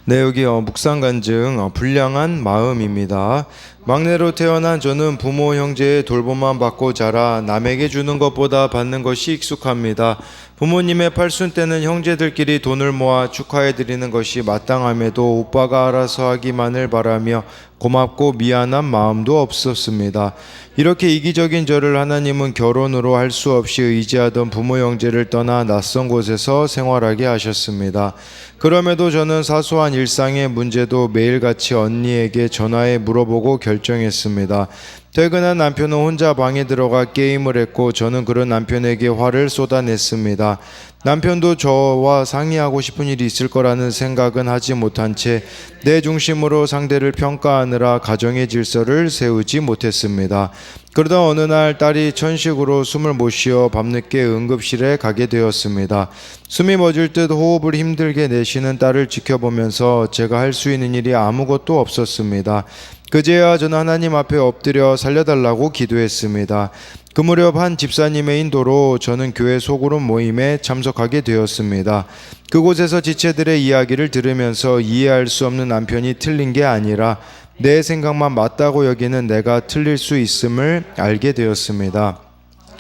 네, 여기 묵상 간증 불량한 마음입니다. 막내로 태어난 저는 부모 형제의 돌봄만 받고 자라 남에게 주는 것보다 받는 것이 익숙합니다. 부모님의 팔순 때는 형제들끼리 돈을 모아 축하해 드리는 것이 마땅함에도 오빠가 알아서 하기만을 바라며 고맙고 미안한 마음도 없었습니다. 이렇게 이기적인 저를 하나님은 결혼으로 할 수 없이 의지하던 부모 형제를 떠나 낯선 곳에서 생활하게 하셨습니다. 그럼에도 저는 사소한 일상의 문제도 매일같이 언니에게 전화해 물어보고 결정했습니다. 퇴근한 남편은 혼자 방에 들어가 게임을 했고 저는 그런 남편에게 화를 쏟아냈습니다. 남편도 저와 상의하고 싶은 일이 있을 거라는 생각은 하지 못한 채 내 중심으로 상대를 평가하느라 가정의 질서를 세우지 못했습니다. 그러다 어느 날 딸이 천식으로 숨을 못 쉬어 밤늦게 응급실에 가게 되었습니다. 숨이 멎을 듯 호흡을 힘들게 내쉬는 딸을 지켜보면서 제가 할 수 있는 일이 아무것도 없었습니다. 그제야 저는 하나님 앞에 엎드려 살려달라고 기도했습니다. 그 무렵 한 집사님의 인도로 저는 교회 소그룹 모임에 참석하게 되었습니다. 그곳에서 지체들의 이야기를 들으면서 이해할 수 없는 남편이 틀린 게 아니라 내 생각만 맞다고 여기는 내가 틀릴 수 있음을 알게 되었습니다.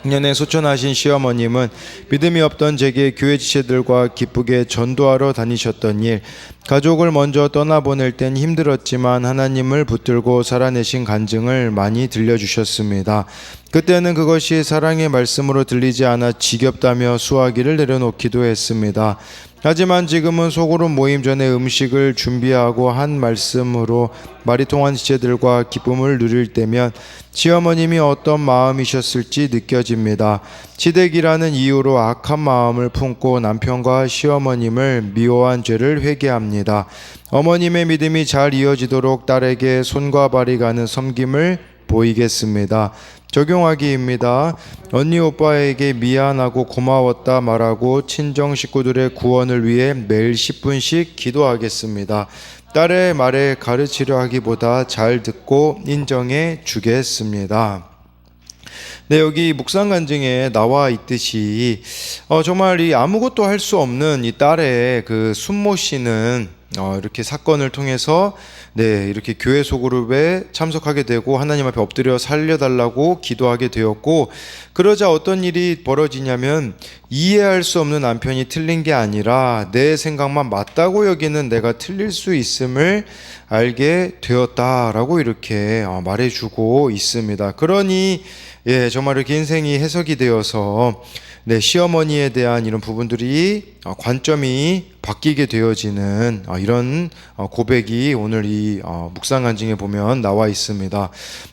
년에 소천하신 시어머님은 믿음이 없던 제게 교회 지체들과 기쁘게 전도하러 다니셨던 일, 가족을 먼저 떠나보낼 땐 힘들었지만 하나님을 붙들고 살아내신 간증을 많이 들려주셨습니다. 그때는 그것이 사랑의 말씀으로 들리지 않아 지겹다며 수화기를 내려놓기도 했습니다. 하지만 지금은 소그룹 모임 전에 음식을 준비하고 한 말씀으로 말이 통한 지체들과 기쁨을 누릴 때면 시어머님이 어떤 마음이셨을지 느껴집니다. 시댁이라는 이유로 악한 마음을 품고 남편과 시어머님을 미워한 죄를 회개합니다. 어머님의 믿음이 잘 이어지도록 딸에게 손과 발이 가는 섬김을 보이겠습니다. 적용하기입니다. 언니 오빠에게 미안하고 고마웠다 말하고 친정 식구들의 구원을 위해 매일 10분씩 기도하겠습니다. 딸의 말에 가르치려 하기보다 잘 듣고 인정해 주겠습니다. 네, 여기 묵상 간증에 나와 있듯이 정말 이 아무것도 할 수 없는 이 딸의 그 숨 못 쉬는 이렇게 사건을 통해서 이렇게 교회 소그룹에 참석하게 되고 하나님 앞에 엎드려 살려달라고 기도하게 되었고, 그러자 어떤 일이 벌어지냐면 이해할 수 없는 남편이 틀린 게 아니라 내 생각만 맞다고 여기는 내가 틀릴 수 있음을 알게 되었다라고 이렇게 말해주고 있습니다. 그러니 정말 이렇게 인생이 해석이 되어서 시어머니에 대한 이런 부분들이 관점이 바뀌게 되어지는 이런 고백이 오늘 이 묵상 간증에 보면 나와 있습니다.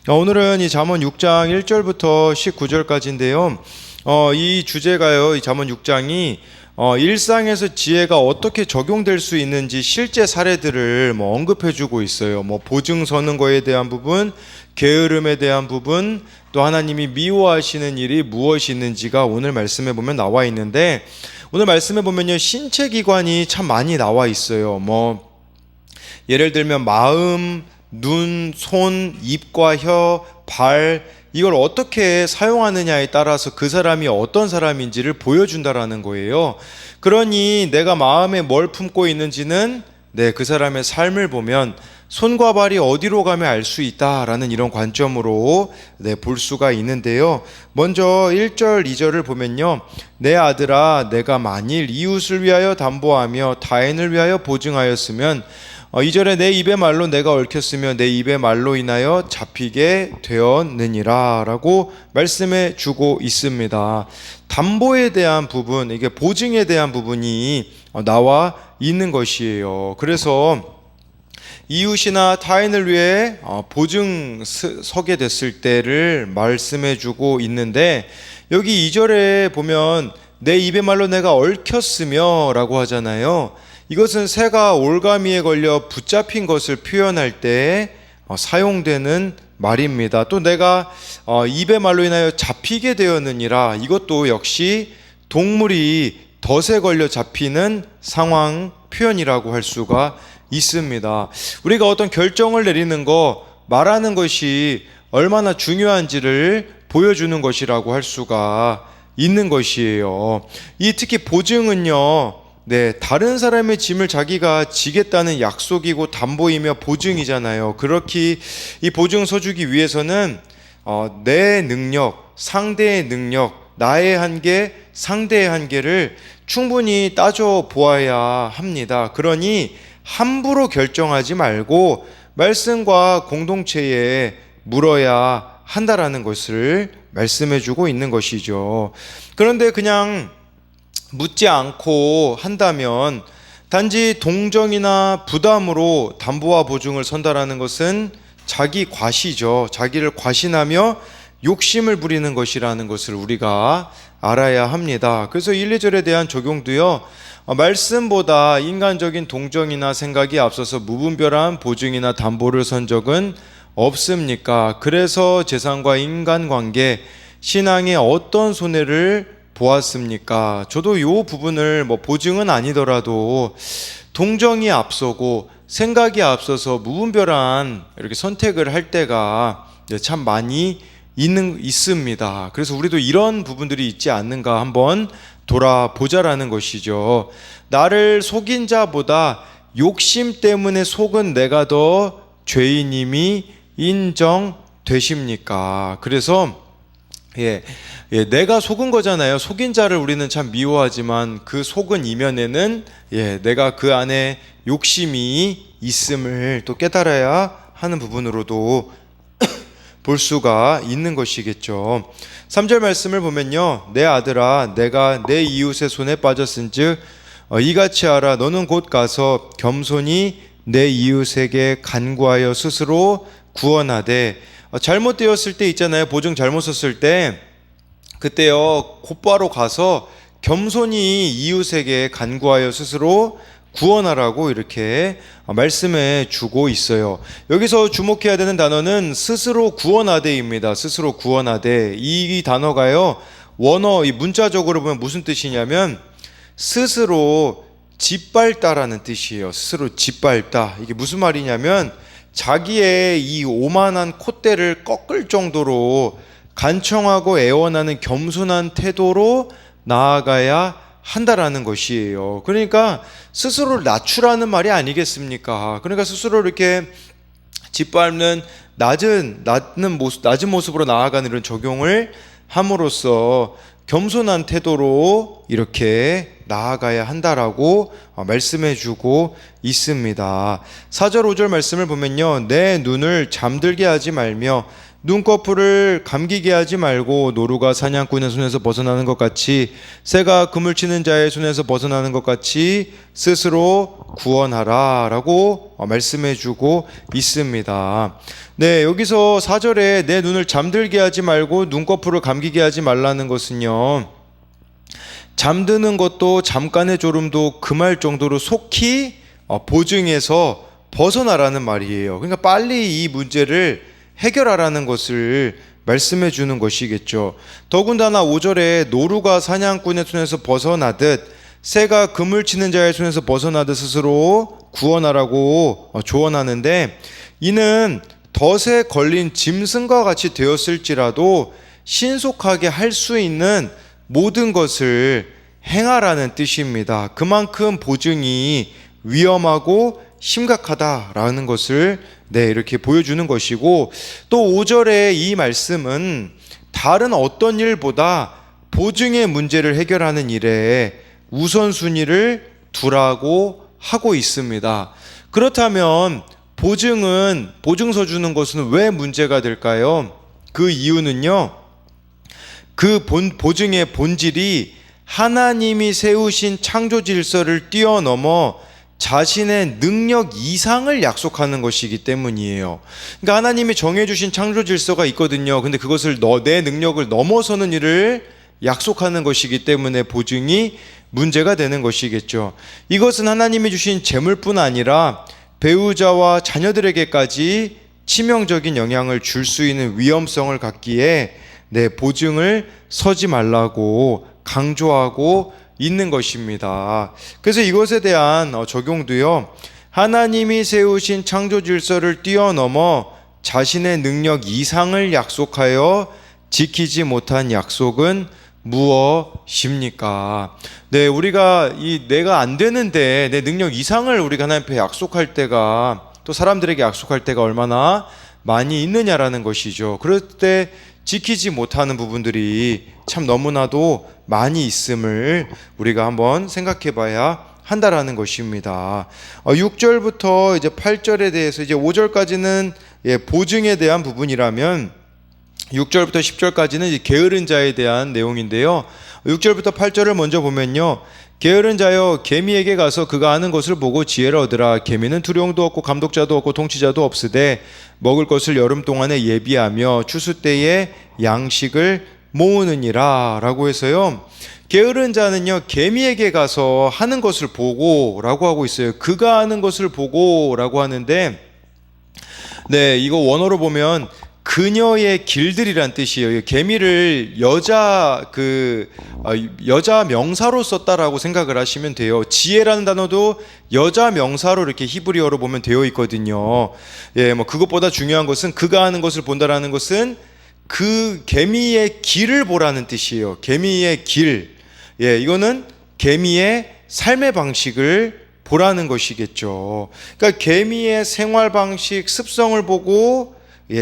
오늘은 이 잠언 6장 1절부터 19절까지인데요. 이 주제가요, 이 잠언 6장이 일상에서 지혜가 어떻게 적용될 수 있는지 실제 사례들을 언급해주고 있어요. 보증 서는 거에 대한 부분, 게으름에 대한 부분, 또 하나님이 미워하시는 일이 무엇이 있는지가 오늘 말씀에 보면 나와 있는데, 오늘 말씀에 보면요, 신체 기관이 참 많이 나와 있어요. 예를 들면 마음, 눈, 손, 입과 혀, 발, 이걸 어떻게 사용하느냐에 따라서 그 사람이 어떤 사람인지를 보여준다라는 거예요. 그러니 내가 마음에 뭘 품고 있는지는 그 사람의 삶을 보면 손과 발이 어디로 가면 알 수 있다라는 이런 관점으로 볼 수가 있는데요. 먼저 1절, 2절을 보면요. 내 아들아, 내가 만일 이웃을 위하여 담보하며 타인을 위하여 보증하였으면 2절에 내 입의 말로 내가 얽혔으며 내 입의 말로 인하여 잡히게 되었느니라 라고 말씀해 주고 있습니다. 담보에 대한 부분, 이게 보증에 대한 부분이 나와 있는 것이에요. 그래서 이웃이나 타인을 위해 보증 서게 됐을 때를 말씀해 주고 있는데, 여기 2절에 보면 내 입의 말로 내가 얽혔으며 라고 하잖아요. 이것은 새가 올가미에 걸려 붙잡힌 것을 표현할 때 사용되는 말입니다. 또 내가 입의 말로 인하여 잡히게 되었느니라, 이것도 역시 동물이 덫에 걸려 잡히는 상황 표현이라고 할 수가 있습니다. 우리가 어떤 결정을 내리는 거, 말하는 것이 얼마나 중요한지를 보여주는 것이라고 할 수가 있는 것이에요. 이 특히 보증은요, 다른 사람의 짐을 자기가 지겠다는 약속이고 담보이며 보증이잖아요. 그렇게 이 보증서 주기 위해서는 내 능력, 상대의 능력, 나의 한계, 상대의 한계를 충분히 따져 보아야 합니다. 그러니 함부로 결정하지 말고 말씀과 공동체에 물어야 한다라는 것을 말씀해 주고 있는 것이죠. 그런데 그냥 묻지 않고 한다면 단지 동정이나 부담으로 담보와 보증을 선다라는 것은 자기 과시죠. 자기를 과신하며 욕심을 부리는 것이라는 것을 우리가 알아야 합니다. 그래서 1, 2절에 대한 적용도요, 말씀보다 인간적인 동정이나 생각이 앞서서 무분별한 보증이나 담보를 선 적은 없습니까? 그래서 재산과 인간관계, 신앙에 어떤 손해를 보았습니까? 저도 이 부분을 보증은 아니더라도 동정이 앞서고 생각이 앞서서 무분별한 이렇게 선택을 할 때가 참 많이 있습니다. 그래서 우리도 이런 부분들이 있지 않는가 한번 돌아보자라는 것이죠. 나를 속인 자보다 욕심 때문에 속은 내가 더 죄인임이 인정되십니까? 그래서 내가 속은 거잖아요. 속인 자를 우리는 참 미워하지만 그 속은 이면에는 내가 그 안에 욕심이 있음을 또 깨달아야 하는 부분으로도 볼 수가 있는 것이겠죠. 3절 말씀을 보면요, 내 아들아 내가 내 이웃의 손에 빠졌은즉 이같이 하라. 너는 곧 가서 겸손히 내 이웃에게 간구하여 스스로 구원하되. 잘못되었을 때 있잖아요. 보증 잘못 썼을 때 그때요 곧바로 가서 겸손히 이웃에게 간구하여 스스로 구원하라고 이렇게 말씀해 주고 있어요. 여기서 주목해야 되는 단어는 스스로 구원하되입니다. 스스로 구원하되. 이 단어가요, 원어 이 문자적으로 보면 무슨 뜻이냐면 스스로 짓밟다라는 뜻이에요. 스스로 짓밟다. 이게 무슨 말이냐면 자기의 이 오만한 콧대를 꺾을 정도로 간청하고 애원하는 겸손한 태도로 나아가야 한다라는 것이에요. 그러니까 스스로를 낮추라는 말이 아니겠습니까? 그러니까 스스로 이렇게 짓밟는 낮은 모습으로 나아가는 이런 적용을 함으로써 겸손한 태도로 이렇게 나아가야 한다라고 말씀해 주고 있습니다. 4절 5절 말씀을 보면요, 내 눈을 잠들게 하지 말며 눈꺼풀을 감기게 하지 말고 노루가 사냥꾼의 손에서 벗어나는 것 같이 새가 그물 치는 자의 손에서 벗어나는 것 같이 스스로 구원하라 라고 말씀해 주고 있습니다. 여기서 4절에 내 눈을 잠들게 하지 말고 눈꺼풀을 감기게 하지 말라는 것은요, 잠드는 것도 잠깐의 졸음도 금할 정도로 속히 보증에서 벗어나라는 말이에요. 그러니까 빨리 이 문제를 해결하라는 것을 말씀해 주는 것이겠죠. 더군다나 5절에 노루가 사냥꾼의 손에서 벗어나듯 새가 그물 치는 자의 손에서 벗어나듯 스스로 구원하라고 조언하는데, 이는 덫에 걸린 짐승과 같이 되었을지라도 신속하게 할 수 있는 모든 것을 행하라는 뜻입니다. 그만큼 보증이 위험하고 심각하다라는 것을 이렇게 보여주는 것이고, 또 5절의 이 말씀은 다른 어떤 일보다 보증의 문제를 해결하는 일에 우선순위를 두라고 하고 있습니다. 그렇다면 보증서 주는 것은 왜 문제가 될까요? 그 이유는요, 그 보증의 본질이 하나님이 세우신 창조 질서를 뛰어넘어 자신의 능력 이상을 약속하는 것이기 때문이에요. 그러니까 하나님이 정해주신 창조 질서가 있거든요. 근데 그것을 내 능력을 넘어서는 일을 약속하는 것이기 때문에 보증이 문제가 되는 것이겠죠. 이것은 하나님이 주신 재물뿐 아니라 배우자와 자녀들에게까지 치명적인 영향을 줄 수 있는 위험성을 갖기에 보증을 서지 말라고 강조하고 있는 것입니다. 그래서 이것에 대한 적용도요, 하나님이 세우신 창조 질서를 뛰어넘어 자신의 능력 이상을 약속하여 지키지 못한 약속은 무엇입니까? 네, 우리가 내가 안 되는데 내 능력 이상을 우리가 하나님 앞에 약속할 때가, 또 사람들에게 약속할 때가 얼마나 많이 있느냐라는 것이죠. 그럴 때 지키지 못하는 부분들이 참 너무나도 많이 있음을 우리가 한번 생각해 봐야 한다라는 것입니다. 6절부터 이제 8절에 대해서, 이제 5절까지는 보증에 대한 부분이라면 6절부터 10절까지는 이제 게으른 자에 대한 내용인데요. 6절부터 8절을 먼저 보면요, 게으른 자여 개미에게 가서 그가 하는 것을 보고 지혜를 얻으라. 개미는 두령도 없고 감독자도 없고 통치자도 없으되 먹을 것을 여름 동안에 예비하며 추수 때에 양식을 모으느니라 라고 해서요, 게으른 자는요 개미에게 가서 하는 것을 보고 라고 하고 있어요. 그가 하는 것을 보고 라고 하는데, 네, 이거 원어로 보면 그녀의 길들이란 뜻이에요. 개미를 여자 명사로 썼다라고 생각을 하시면 돼요. 지혜라는 단어도 여자 명사로 이렇게 히브리어로 보면 되어 있거든요. 뭐 그것보다 중요한 것은 그가 하는 것을 본다라는 것은 그 개미의 길을 보라는 뜻이에요. 개미의 길. 이거는 개미의 삶의 방식을 보라는 것이겠죠. 그러니까 개미의 생활 방식, 습성을 보고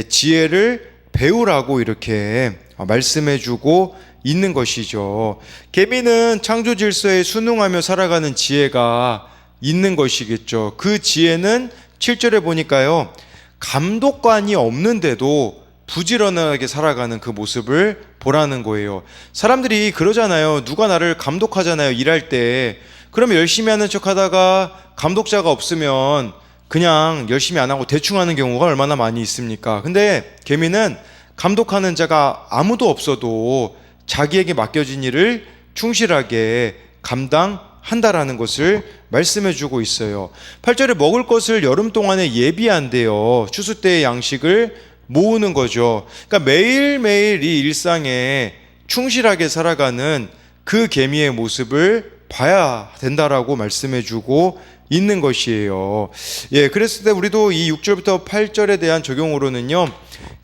지혜를 배우라고 이렇게 말씀해주고 있는 것이죠. 개미는 창조 질서에 순응하며 살아가는 지혜가 있는 것이겠죠. 그 지혜는 7절에 보니까요, 감독관이 없는데도 부지런하게 살아가는 그 모습을 보라는 거예요. 사람들이 그러잖아요. 누가 나를 감독하잖아요, 일할 때. 그러면 열심히 하는 척 하다가 감독자가 없으면 그냥 열심히 안 하고 대충 하는 경우가 얼마나 많이 있습니까? 근데 개미는 감독하는 자가 아무도 없어도 자기에게 맡겨진 일을 충실하게 감당한다라는 것을 말씀해 주고 있어요. 8절에 먹을 것을 여름 동안에 예비한대요. 추수 때의 양식을 모으는 거죠. 그러니까 매일매일 이 일상에 충실하게 살아가는 그 개미의 모습을 봐야 된다라고 말씀해 주고 있는 것이에요. 그랬을 때 우리도 이 6절부터 8절에 대한 적용으로는요,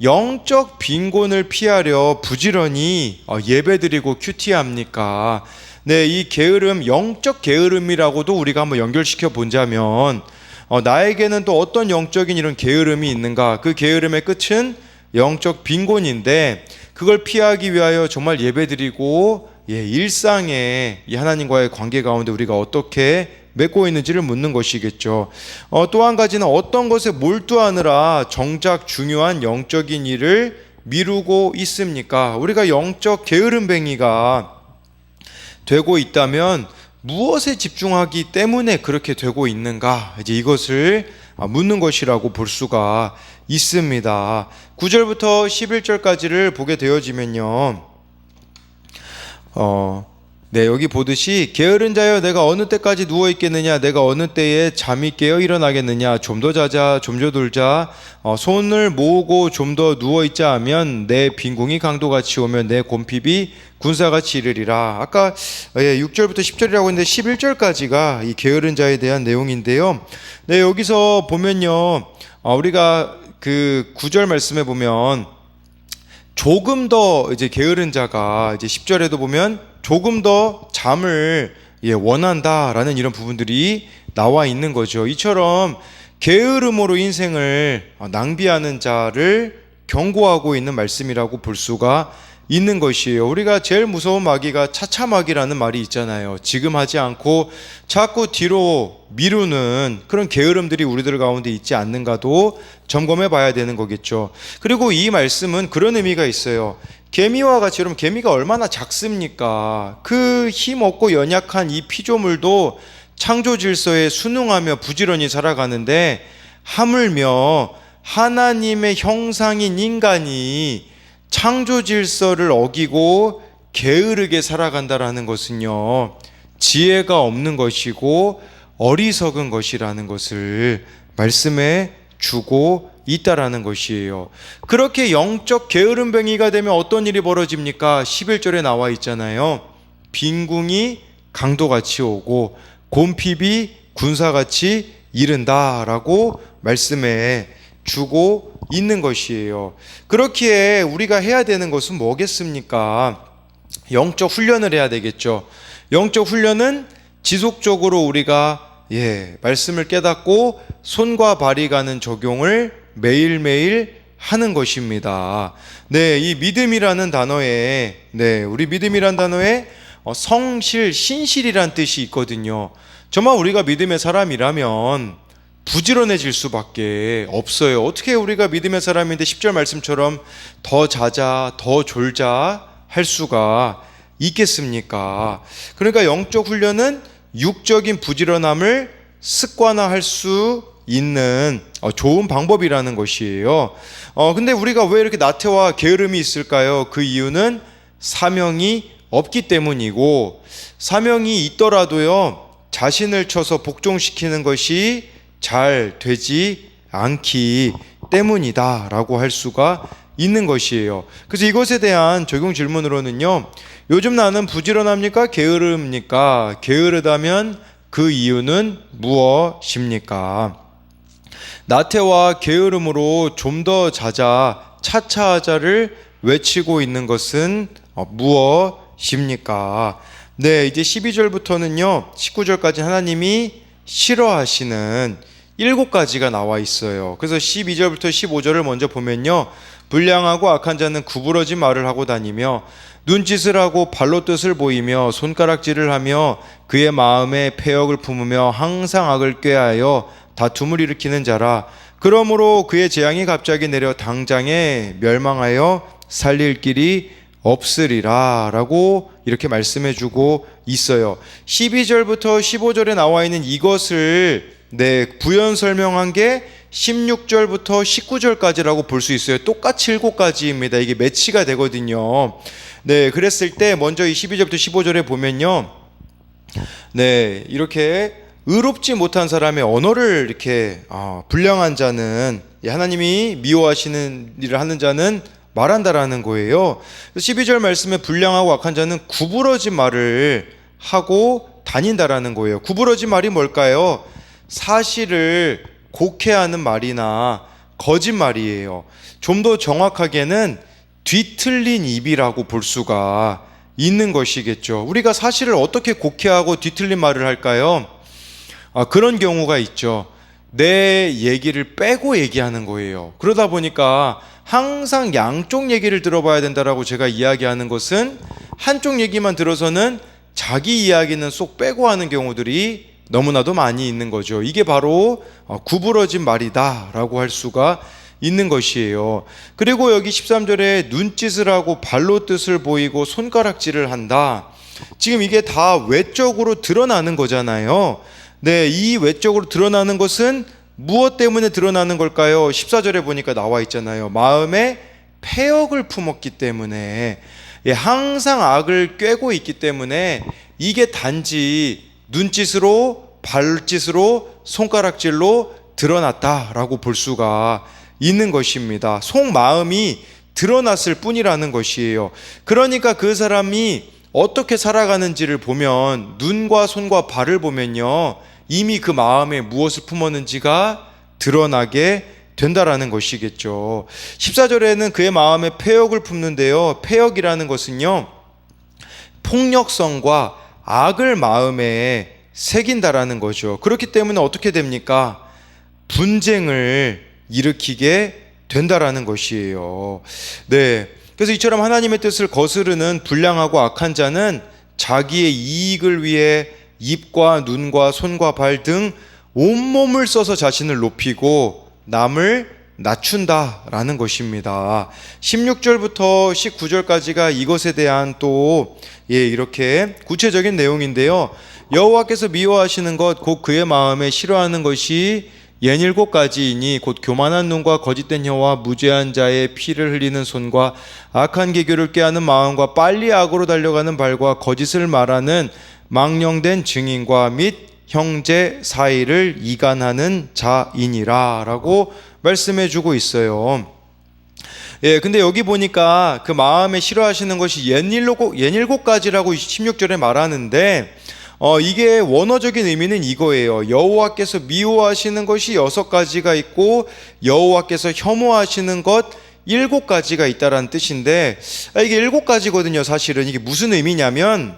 영적 빈곤을 피하려 부지런히 예배드리고 큐티합니까? 네, 이 게으름, 영적 게으름이라고도 우리가 한번 연결시켜 본다면, 나에게는 또 어떤 영적인 이런 게으름이 있는가? 그 게으름의 끝은 영적 빈곤인데, 그걸 피하기 위하여 정말 예배드리고 일상의 이 하나님과의 관계 가운데 우리가 어떻게 맺고 있는지를 묻는 것이겠죠. 또 한 가지는 어떤 것에 몰두하느라 정작 중요한 영적인 일을 미루고 있습니까? 우리가 영적 게으름뱅이가 되고 있다면 무엇에 집중하기 때문에 그렇게 되고 있는가? 이제 이것을 묻는 것이라고 볼 수가 있습니다. 9절부터 11절까지를 보게 되어지면요, 여기 보듯이 게으른 자여 내가 어느 때까지 누워 있겠느냐, 내가 어느 때에 잠이 깨어 일어나겠느냐, 좀 더 자자, 좀 더 놀자, 손을 모으고 좀 더 누워 있자 하면 내 빈궁이 강도같이 오면 내 곰핍이 군사같이 이르리라. 아까 6절부터 10절이라고 했는데 11절까지가 이 게으른 자에 대한 내용인데요. 네, 여기서 보면요, 우리가 그 9절 말씀에 보면 조금 더 이제 게으른 자가 이제 10절에도 보면 조금 더 잠을 원한다라는 이런 부분들이 나와 있는 거죠. 이처럼 게으름으로 인생을 낭비하는 자를 경고하고 있는 말씀이라고 볼 수가 있는 것이에요. 우리가 제일 무서운 마귀가 차차마귀라는 말이 있잖아요. 지금 하지 않고 자꾸 뒤로 미루는 그런 게으름들이 우리들 가운데 있지 않는가도 점검해 봐야 되는 거겠죠. 그리고 이 말씀은 그런 의미가 있어요. 개미와 같이, 여러분 개미가 얼마나 작습니까? 그 힘없고 연약한 이 피조물도 창조 질서에 순응하며 부지런히 살아가는데, 하물며 하나님의 형상인 인간이 창조 질서를 어기고 게으르게 살아간다라는 것은요, 지혜가 없는 것이고 어리석은 것이라는 것을 말씀해 주고 있다라는 것이에요. 그렇게 영적 게으름뱅이가 되면 어떤 일이 벌어집니까? 11절에 나와 있잖아요. 빈궁이 강도같이 오고 곰핍이 군사같이 이른다라고 말씀해 주고 있는 것이에요. 그렇기에 우리가 해야 되는 것은 뭐겠습니까? 영적 훈련을 해야 되겠죠. 영적 훈련은 지속적으로 우리가 말씀을 깨닫고 손과 발이 가는 적용을 매일매일 하는 것입니다. 이 믿음이라는 단어에 우리 믿음이라는 단어에 성실, 신실이란 뜻이 있거든요. 정말 우리가 믿음의 사람이라면 부지런해질 수밖에 없어요. 어떻게 우리가 믿음의 사람인데 10절 말씀처럼 더 자자, 더 졸자 할 수가 있겠습니까? 그러니까 영적 훈련은 육적인 부지런함을 습관화할 수 있는 좋은 방법이라는 것이에요. 근데 우리가 왜 이렇게 나태와 게으름이 있을까요? 그 이유는 사명이 없기 때문이고, 사명이 있더라도요 자신을 쳐서 복종시키는 것이 잘 되지 않기 때문이다 라고 할 수가 있는 것이에요. 그래서 이것에 대한 적용 질문으로는요, 요즘 나는 부지런합니까? 게으릅니까? 게으르다면 그 이유는 무엇입니까? 나태와 게으름으로 좀 더 자자, 차차하자를 외치고 있는 것은 무엇입니까? 이제 12절부터는요 19절까지 하나님이 싫어하시는 7가지가 나와 있어요. 그래서 12절부터 15절을 먼저 보면요, 불량하고 악한 자는 구부러진 말을 하고 다니며 눈짓을 하고 발로 뜻을 보이며 손가락질을 하며 그의 마음에 패역을 품으며 항상 악을 꾀하여 다툼을 일으키는 자라. 그러므로 그의 재앙이 갑자기 내려 당장에 멸망하여 살릴 길이 없으리라 라고 이렇게 말씀해 주고 있어요. 12절부터 15절에 나와 있는 이것을 부연 설명한 게 16절부터 19절까지라고 볼 수 있어요. 똑같이 7가지입니다. 이게 매치가 되거든요. 그랬을 때 먼저 이 12절부터 15절에 보면요, 이렇게 의롭지 못한 사람의 언어를 이렇게 불량한 자는, 하나님이 미워하시는 일을 하는 자는 말한다라는 거예요. 12절 말씀에 불량하고 악한 자는 구부러진 말을 하고 다닌다라는 거예요. 구부러진 말이 뭘까요? 사실을 곡해하는 말이나 거짓말이에요. 좀 더 정확하게는 뒤틀린 입이라고 볼 수가 있는 것이겠죠. 우리가 사실을 어떻게 곡해하고 뒤틀린 말을 할까요? 그런 경우가 있죠. 내 얘기를 빼고 얘기하는 거예요. 그러다 보니까 항상 양쪽 얘기를 들어봐야 된다라고 제가 이야기하는 것은, 한쪽 얘기만 들어서는 자기 이야기는 쏙 빼고 하는 경우들이 너무나도 많이 있는 거죠. 이게 바로 구부러진 말이다 라고 할 수가 있는 것이에요. 그리고 여기 13절에 눈짓을 하고 발로 뜻을 보이고 손가락질을 한다. 지금 이게 다 외적으로 드러나는 거잖아요. 이 외적으로 드러나는 것은 무엇 때문에 드러나는 걸까요? 14절에 보니까 나와 있잖아요. 마음에 패역을 품었기 때문에, 항상 악을 꾀고 있기 때문에 이게 단지 눈짓으로, 발짓으로, 손가락질로 드러났다라고 볼 수가 있는 것입니다. 속마음이 드러났을 뿐이라는 것이에요. 그러니까 그 사람이 어떻게 살아가는지를 보면, 눈과 손과 발을 보면요, 이미 그 마음에 무엇을 품었는지가 드러나게 된다라는 것이겠죠. 14절에는 그의 마음에 패역을 품는데요, 패역이라는 것은요, 폭력성과 악을 마음에 새긴다라는 거죠. 그렇기 때문에 어떻게 됩니까? 분쟁을 일으키게 된다라는 것이에요. 그래서 이처럼 하나님의 뜻을 거스르는 불량하고 악한 자는 자기의 이익을 위해 입과 눈과 손과 발 등 온몸을 써서 자신을 높이고 남을 낮춘다라는 것입니다. 16절부터 19절까지가 이것에 대한 또 이렇게 구체적인 내용인데요. 여호와께서 미워하시는 것 곧 그의 마음에 싫어하는 것이 67가지이니 곧 교만한 눈과 거짓된 혀와 무죄한 자의 피를 흘리는 손과 악한 계교를 꾀하는 마음과 빨리 악으로 달려가는 발과 거짓을 말하는 망령된 증인과 및 형제 사이를 이간하는 자이니라 라고 말씀해 주고 있어요. 근데 여기 보니까 그 마음에 싫어하시는 것이 67가지라고 16절에 말하는데, 이게 원어적인 의미는 이거예요. 여호와께서 미워하시는 것이 6가지가 있고 여호와께서 혐오하시는 것 7가지가 있다라는 뜻인데, 이게 7가지거든요. 사실은 이게 무슨 의미냐면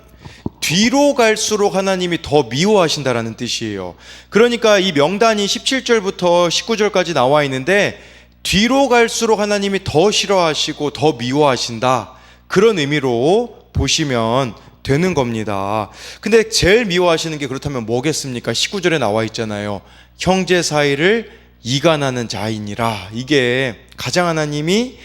뒤로 갈수록 하나님이 더 미워하신다라는 뜻이에요. 그러니까 이 명단이 17절부터 19절까지 나와 있는데 뒤로 갈수록 하나님이 더 싫어하시고 더 미워하신다, 그런 의미로 보시면 되는 겁니다. 근데 제일 미워하시는 게 그렇다면 뭐겠습니까? 19절에 나와 있잖아요. 형제 사이를 이간하는 자이니라. 이게 가장 하나님이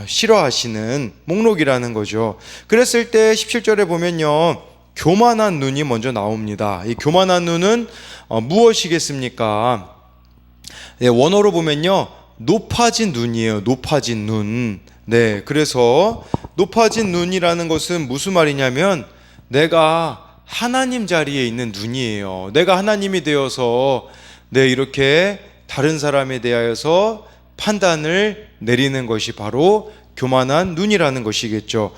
싫어하시는 목록이라는 거죠. 그랬을 때 17절에 보면요, 교만한 눈이 먼저 나옵니다. 이 교만한 눈은 무엇이겠습니까? 원어로 보면요, 높아진 눈이에요. 높아진 눈. 네, 그래서 높아진 눈이라는 것은 무슨 말이냐면 내가 하나님 자리에 있는 눈이에요. 내가 하나님이 되어서 이렇게 다른 사람에 대하여서 판단을 내리는 것이 바로 교만한 눈이라는 것이겠죠.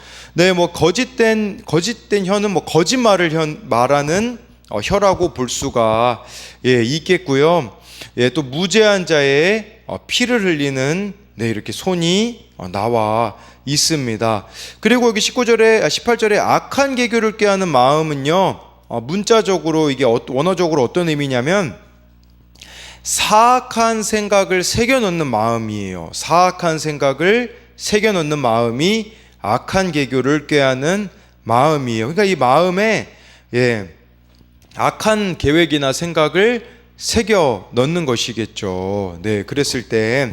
거짓된 혀는 거짓말을 말하는 혀라고 볼 수가 있겠고요. 또 무죄한 자의 피를 흘리는 이렇게 손이 나와 있습니다. 그리고 여기 18절에 악한 계교를 꾀하는 마음은요, 문자적으로 이게 원어적으로 어떤 의미냐면 사악한 생각을 새겨넣는 마음이에요. 사악한 생각을 새겨넣는 마음이 악한 계교를 꾀하는 마음이에요. 그러니까 이 마음에 악한 계획이나 생각을 새겨 넣는 것이겠죠. 그랬을 때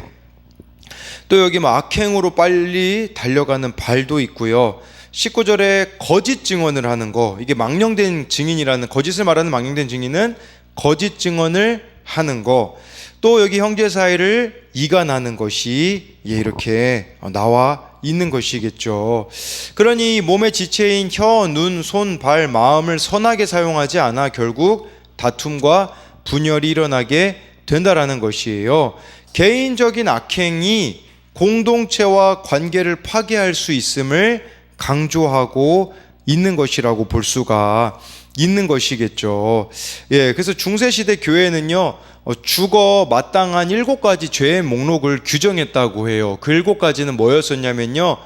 또 여기 악행으로 빨리 달려가는 발도 있고요. 19절에 거짓 증언을 하는 거, 이게 망령된 증인이라는, 거짓을 말하는 망령된 증인은 거짓 증언을 하는 거, 또 여기 형제 사이를 이간하는 것이 이렇게 나와 있는 것이겠죠. 그러니 몸의 지체인 혀, 눈, 손, 발, 마음을 선하게 사용하지 않아 결국 다툼과 분열이 일어나게 된다라는 것이에요. 개인적인 악행이 공동체와 관계를 파괴할 수 있음을 강조하고 있는 것이라고 볼 수가 있는 것이겠죠. 그래서 중세시대 교회는요, 죽어 마땅한 7가지 죄의 목록을 규정했다고 해요. 그 7가지는 뭐였었냐면요,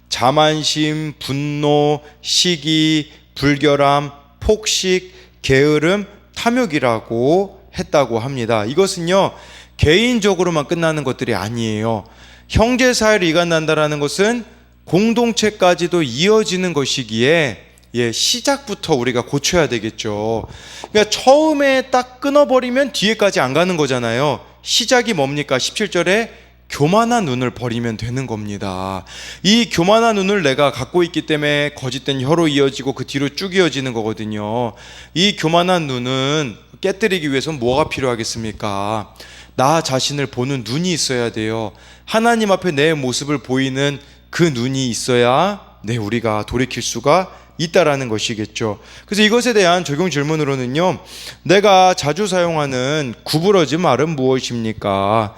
자만심, 분노, 시기, 불결함, 폭식, 게으름, 탐욕이라고 했다고 합니다. 이것은요, 개인적으로만 끝나는 것들이 아니에요. 형제 사이를 이간난다라는 것은 공동체까지도 이어지는 것이기에 시작부터 우리가 고쳐야 되겠죠. 그러니까 처음에 딱 끊어버리면 뒤에까지 안 가는 거잖아요. 시작이 뭡니까? 17절에 교만한 눈을 버리면 되는 겁니다. 이 교만한 눈을 내가 갖고 있기 때문에 거짓된 혀로 이어지고 그 뒤로 쭉 이어지는 거거든요. 이 교만한 눈은 깨뜨리기 위해서는 뭐가 필요하겠습니까? 나 자신을 보는 눈이 있어야 돼요. 하나님 앞에 내 모습을 보이는 그 눈이 있어야 우리가 돌이킬 수가 있다라는 것이겠죠. 그래서 이것에 대한 적용 질문으로는요, 내가 자주 사용하는 구부러진 말은 무엇입니까?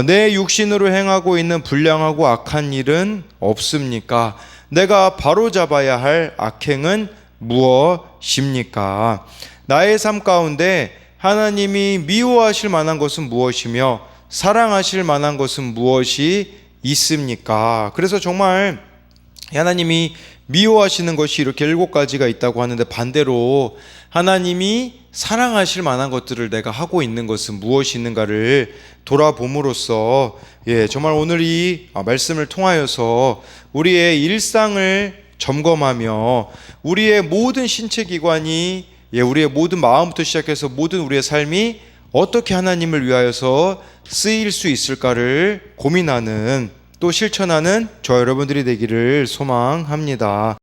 내 육신으로 행하고 있는 불량하고 악한 일은 없습니까? 내가 바로잡아야 할 악행은 무엇입니까? 나의 삶 가운데 하나님이 미워하실 만한 것은 무엇이며 사랑하실 만한 것은 무엇이 있습니까? 그래서 정말 하나님이 미워하시는 것이 이렇게 7가지가 있다고 하는데, 반대로 하나님이 사랑하실 만한 것들을 내가 하고 있는 것은 무엇이 있는가를 돌아봄으로써 정말 오늘 이 말씀을 통하여서 우리의 일상을 점검하며 우리의 모든 신체 기관이 우리의 모든 마음부터 시작해서 모든 우리의 삶이 어떻게 하나님을 위하여서 쓰일 수 있을까를 고민하는, 또 실천하는 저 여러분들이 되기를 소망합니다.